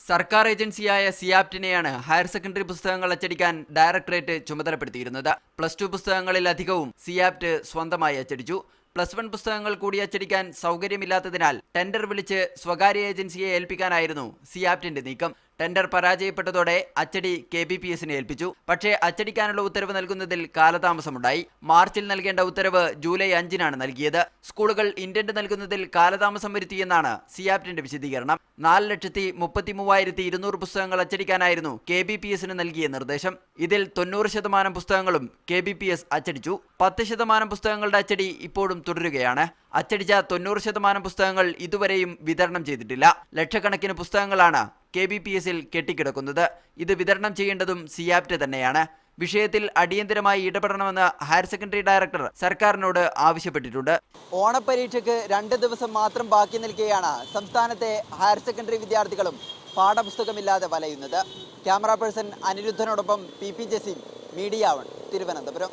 സർക്കാർ ഏജൻസിയായ സിയാപ്റ്റിനെയാണ് higher secondary പുസ്തകങ്ങൾ അച്ചടിക്കാൻ ഡയറക്ടറേറ്റ് ചുമതലപ്പെടുത്തിയിരുന്നത്. +2 പുസ്തകങ്ങളിൽ അധികവും സിയാപ്റ്റ് സ്വന്തമായി അച്ചടിച്ചു. +1 പുസ്തകങ്ങൾ കൂടി അച്ചടിക്കാൻ സൗകര്യമില്ലാത്തതിനാൽ ടെൻഡർ വിളിച്ച് സ്വകാര്യ ഏജൻസിയെ ഏൽപ്പിക്കാനായിരുന്നു സിയാപ്റ്റിന്റെ നീക്കം. ടെൻഡർ പരാജയപ്പെട്ടതോടെ അച്ചടി KBPSനെ ഏൽപ്പിച്ചു. പക്ഷേ അച്ചടിക്കാനുള്ള ഉത്തരവ് നൽകുന്നതിൽ കാലതാമസമുണ്ടായി. മാർച്ചിൽ നൽകേണ്ട ഉത്തരവ് ജൂലൈ 5-നാണ് നൽകിയത്. സ്കൂളുകൾ ഇന്റന്റ് നൽകുന്നതിൽ കാലതാമസം വരുത്തിയെന്നാണ് സിയാപ്റ്റിന്റെ വിശദീകരണം. 4,33,200 പുസ്തകങ്ങൾ അച്ചടിക്കാനായിരുന്നു KBPSന് നൽകിയ നിർദ്ദേശം. ഇതിൽ 90% പുസ്തകങ്ങളും KBPS അച്ചടിച്ചു. 10% പുസ്തകങ്ങളുടെ അച്ചടി ഇപ്പോഴും തുടരുകയാണ്. അച്ചടിച്ച 90% പുസ്തകങ്ങൾ ഇതുവരെയും വിതരണം ചെയ്തിട്ടില്ല. ലക്ഷക്കണക്കിന് പുസ്തകങ്ങളാണ് KBPSൽ കെട്ടിക്കിടക്കുന്നത്. ഇത് വിതരണം ചെയ്യേണ്ടതും സിയാപ്റ്റ് തന്നെയാണ്. വിഷയത്തിൽ അടിയന്തരമായി ഇടപെടണമെന്ന് ഹയർ സെക്കൻഡറി ഡയറക്ടർ സർക്കാരിനോട് ആവശ്യപ്പെട്ടിട്ടുണ്ട്. ഓണപരീക്ഷയ്ക്ക് 2 ദിവസം മാത്രം ബാക്കി നിൽക്കെയാണ് സംസ്ഥാനത്തെ ഹയർ സെക്കൻഡറി വിദ്യാർത്ഥികളും പാഠപുസ്തകമില്ലാതെ വലയുന്നത്. ക്യാമറ പേഴ്സൺ അനിരുദ്ധനോടൊപ്പം PP ജസീം, മീഡിയ 1, തിരുവനന്തപുരം.